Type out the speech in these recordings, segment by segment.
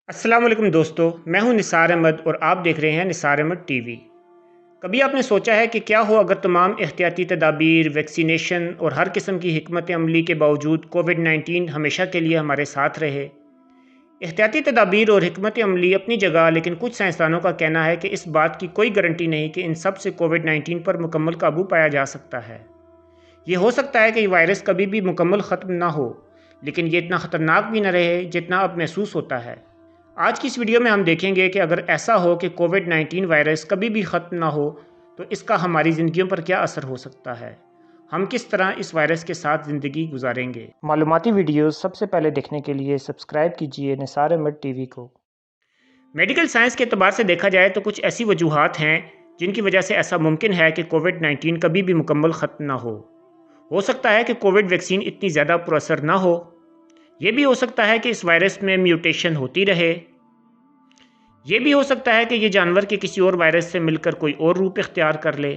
अस्सलाम वालेकुम दोस्तों, मैं हूं निसार अहमद और आप देख रहे हैं निसार अहमद टीवी। कभी आपने सोचा है कि क्या हो अगर तमाम एहतियाती तदाबीर, वैक्सीनेशन और हर किस्म की हिकमत अमली के बावजूद कोविड-19 हमेशा के लिए हमारे साथ रहे। एहतियाती तदाबीर और हिकमत अमली अपनी जगह, लेकिन कुछ साइंसदानों का कहना है कि इस बात की कोई गारंटी नहीं कि इन सब से कोविड-19 पर मुकम्मल काबू पाया जा सकता है। ये हो सकता है कि ये वायरस कभी भी मुकम्मल ख़त्म ना हो, लेकिन ये इतना ख़तरनाक भी न रहे जितना अब महसूस होता है। आज की इस वीडियो में हम देखेंगे कि अगर ऐसा हो कि कोविड-19 वायरस कभी भी ख़त्म ना हो तो इसका हमारी ज़िंदगियों पर क्या असर हो सकता है, हम किस तरह इस वायरस के साथ ज़िंदगी गुजारेंगे। मालूमाती वीडियोस सबसे पहले देखने के लिए सब्सक्राइब कीजिए निसार अहमद टीवी को। मेडिकल साइंस के अतबार से देखा जाए तो कुछ ऐसी वजूहात हैं जिनकी वजह से ऐसा मुमकिन है कि कोविड-19 कभी भी मुकम्मल ख़त्म ना हो सकता है कि कोविड वैक्सीन इतनी ज़्यादा पुरअसर ना हो। ये भी हो सकता है कि इस वायरस में म्यूटेशन होती रहे। ये भी हो सकता है कि ये जानवर के किसी और वायरस से मिलकर कोई और रूप इख्तियार कर ले।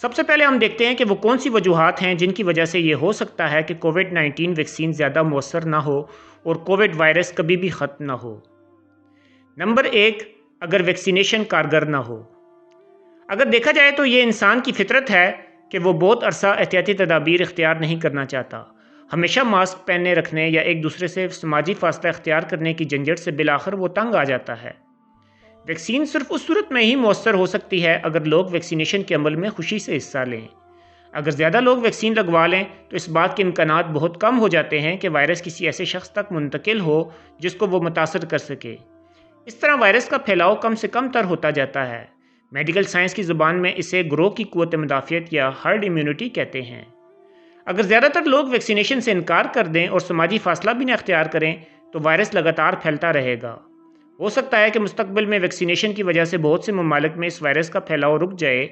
सबसे पहले हम देखते हैं कि वो कौन सी वजूहात हैं जिनकी वजह से ये हो सकता है कि कोविड-19 वैक्सीन ज़्यादा मौसर ना हो और कोविड वायरस कभी भी ख़त्म ना हो। नंबर 1, अगर वैक्सीनेशन कारगर ना हो। अगर देखा जाए तो ये इंसान की फितरत है कि वो बहुत अरसा एहतियाती तदाबीर इख्तियार नहीं करना चाहता। हमेशा मास्क पहने रखने या एक दूसरे से समाजी फासला इख्तियार करने की झंझट से बिलाखिर वो तंग आ जाता है। वैक्सीन सिर्फ उस सूरत में ही मौसर हो सकती है अगर लोग वैक्सीनेशन के अमल में खुशी से हिस्सा लें। अगर ज़्यादा लोग वैक्सीन लगवा लें तो इस बात के इम्कानात बहुत कम हो जाते हैं कि वायरस किसी ऐसे शख्स तक मुंतकिल हो जिसको वो मुतासर कर सके। इस तरह वायरस का फैलाव कम से कम तर होता जाता है। मेडिकल साइंस की ज़ुबान में इसे ग्रोह की क़ुव्वत मुदाफ़ियत या हर्ड इम्यूनिटी कहते हैं। अगर ज़्यादातर लोग वैक्सीनेशन से इनकार कर दें और समाजी फासला भी न अख्तियार करें तो वायरस लगातार फैलता रहेगा। हो सकता है कि मुस्तकबिल में वैक्सीनेशन की वजह से बहुत से ममालिक में इस वायरस का फैलाव रुक जाए,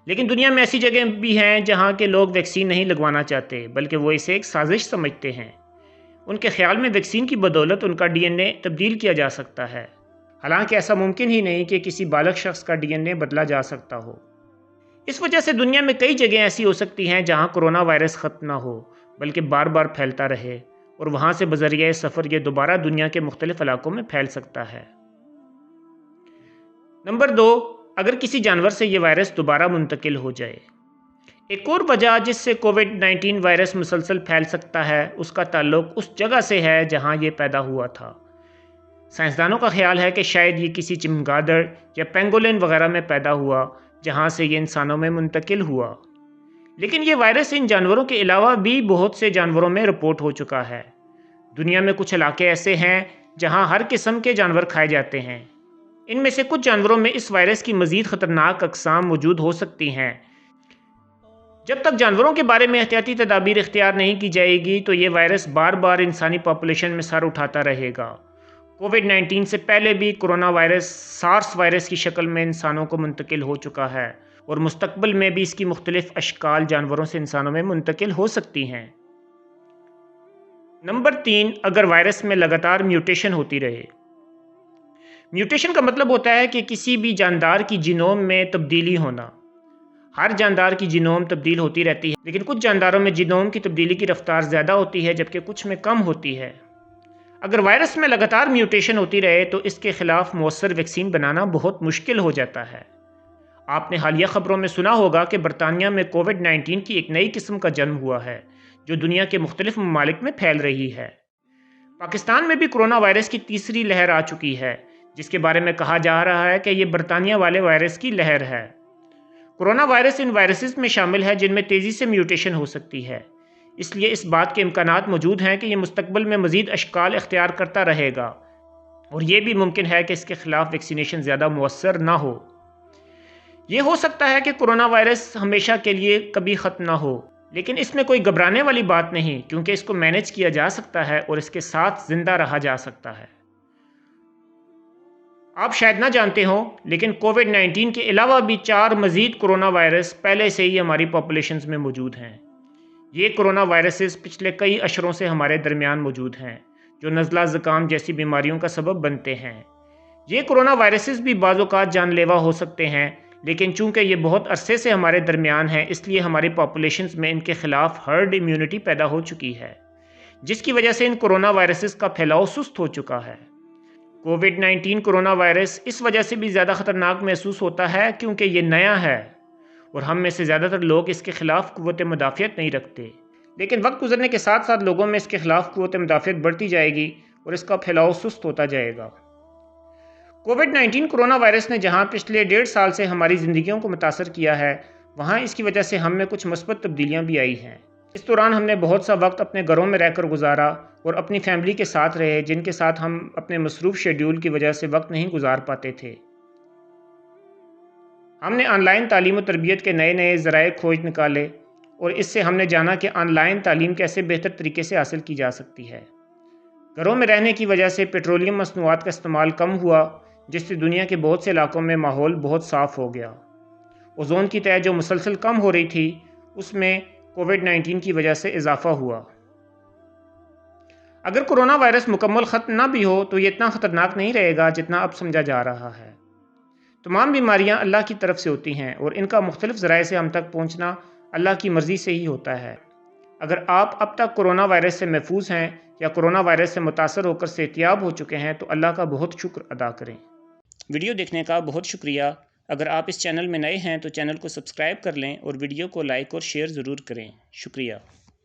लेकिन दुनिया में ऐसी जगह भी हैं जहां के लोग वैक्सीन नहीं लगवाना चाहते बल्कि वो इसे एक साजिश समझते हैं। उनके ख्याल में वैक्सीन की बदौलत उनका DNA तब्दील किया जा सकता है, हालांकि ऐसा मुमकिन ही नहीं कि किसी बालग शख्स का DNA बदला जा सकता हो। इस वजह से दुनिया में कई जगह ऐसी हो सकती हैं जहां कोरोना वायरस ख़त्म ना हो बल्कि बार बार फैलता रहे और वहां से बज़रिया सफ़र ये दोबारा दुनिया के मुख्तलिफ इलाकों में फैल सकता है। नंबर 2, अगर किसी जानवर से ये वायरस दोबारा मुंतकिल हो जाए। एक और वजह जिससे कोविड-19 वायरस मुसलसल फैल सकता है उसका ताल्लुक उस जगह से है जहां ये पैदा हुआ था। साइंसदानों का ख्याल है कि शायद ये किसी चमगादड़ या पेंगोलिन वगैरह में पैदा हुआ जहां से ये इंसानों में मुंतकिल हुआ। लेकिन ये वायरस इन जानवरों के अलावा भी बहुत से जानवरों में रिपोर्ट हो चुका है। दुनिया में कुछ इलाके ऐसे हैं जहां हर किस्म के जानवर खाए जाते हैं। इनमें से कुछ जानवरों में इस वायरस की मज़ीद ख़तरनाक अक़साम मौजूद हो सकती हैं। जब तक जानवरों के बारे में एहतियाती तदाबीर इख्तियार नहीं की जाएगी तो ये वायरस बार बार इंसानी पॉपुलेशन में सर उठाता रहेगा। कोविड-19 से पहले भी कोरोना वायरस सार्स वायरस की शक्ल में इंसानों को मुंतकिल हो चुका है और मुस्तकबिल में भी इसकी मुख्तलिफ अशकाल जानवरों से इंसानों में मुंतकिल हो सकती हैं। नंबर 3, अगर वायरस में लगातार म्यूटेशन होती रहे। म्यूटेशन का मतलब होता है कि किसी भी जानदार की जीनोम में तब्दीली होना। हर जानदार की जीनोम तब्दील होती रहती है, लेकिन कुछ जानदारों में जीनोम की तब्दीली की रफ्तार ज़्यादा होती है जबकि कुछ में कम होती है। अगर वायरस में लगातार म्यूटेशन होती रहे तो इसके खिलाफ मौसर वैक्सीन बनाना बहुत मुश्किल हो जाता है। आपने हालिया खबरों में सुना होगा कि बरतानिया में कोविड-19 की एक नई किस्म का जन्म हुआ है जो दुनिया के मुख्तलिफ ममालिक में फैल रही है। पाकिस्तान में भी कोरोना वायरस की तीसरी लहर आ चुकी है जिसके बारे में कहा जा रहा है कि यह बरतानिया वाले वायरस की लहर है। कोरोना वायरस इन वायरसेस में शामिल है जिनमें तेज़ी से म्यूटेशन हो सकती है, इसलिए इस बात के इम्कानात मौजूद हैं कि यह मुस्तकबिल में मज़ीद अशकाल इख्तियार करता रहेगा और ये भी मुमकिन है कि इसके खिलाफ वैक्सीनेशन ज़्यादा मुअस्सर ना हो। ये हो सकता है कि कोरोना वायरस हमेशा के लिए कभी ख़त्म ना हो, लेकिन इसमें कोई घबराने वाली बात नहीं क्योंकि इसको मैनेज किया जा सकता है और इसके साथ ज़िंदा रहा जा सकता है। आप शायद ना जानते हो, लेकिन कोविड-19 के अलावा भी 4 मज़ीद कोरोना वायरस पहले से ही हमारी पॉपुलेशन में मौजूद हैं। ये कोरोना वायरसेस पिछले कई अशरों से हमारे दरमियान मौजूद हैं जो नज़ला ज़ुकाम जैसी बीमारियों का सबब बनते हैं। ये कोरोना वायरसेस भी बाज़ औक़ात जानलेवा हो सकते हैं, लेकिन चूँकि ये बहुत अरसे से हमारे दरमियान हैं इसलिए हमारी पॉपुलेशन में इनके ख़िलाफ़ हर्ड इम्यूनिटी पैदा हो चुकी है। जिसकी वजह से इन कोरोना वायरसेस का फैलाव सुस्त हो चुका है। कोविड-19 कोरोना वायरस इस वजह से भी ज़्यादा ख़तरनाक महसूस होता है क्योंकि ये नया है और हम में से ज़्यादातर लोग इसके ख़िलाफ़ क़ुव्वत मुदाफ़ियत नहीं रखते। लेकिन वक्त गुजरने के साथ साथ लोगों में इसके ख़िलाफ़ क़ुव्वत मुदाफ़ियत बढ़ती जाएगी और इसका फैलाव सुस्त होता जाएगा। कोविड-19 कोरोना वायरस ने जहां पिछले 1.5 साल से हमारी ज़िंदगियों को मुतासर किया है, वहां इसकी वजह से हम में कुछ मुस्बत तब्दीलियां भी आई हैं। इस दौरान हमने बहुत सा वक्त अपने घरों में रहकर गुजारा और अपनी फैमिली के साथ रहे, जिनके साथ हम अपने मसरूफ़ शेड्यूल की वजह से वक्त नहीं गुजार पाते थे। हमने ऑनलाइन तालीम और तरबियत के नए नए ज़राए खोज निकाले और इससे हमने जाना कि ऑनलाइन तालीम कैसे बेहतर तरीके से हासिल की जा सकती है। घरों में रहने की वजह से पेट्रोलियम मसनूआत का इस्तेमाल कम हुआ, जिससे दुनिया के बहुत से इलाकों में माहौल बहुत साफ़ हो गया। ओजोन की तह जो मुसलसल कम हो रही थी, उसमें कोविड-19 की वजह से इजाफा हुआ। अगर कोरोना वायरस मुकम्मल ख़त्म ना भी हो तो ये इतना ख़तरनाक नहीं रहेगा जितना अब समझा जा रहा है। तमाम बीमारियां अल्लाह की तरफ से होती हैं और इनका मुख्तलिफ ज़राए से हम तक पहुँचना अल्लाह की मर्ज़ी से ही होता है। अगर आप अब तक कोरोना वायरस से महफूज हैं या कोरोना वायरस से मुतासर होकर सेहतियाब हो चुके हैं तो अल्लाह का बहुत शुक्र अदा करें। वीडियो देखने का बहुत शुक्रिया। अगर आप इस चैनल में नए हैं तो चैनल को सब्सक्राइब कर लें और वीडियो को लाइक और शेयर ज़रूर करें। शुक्रिया।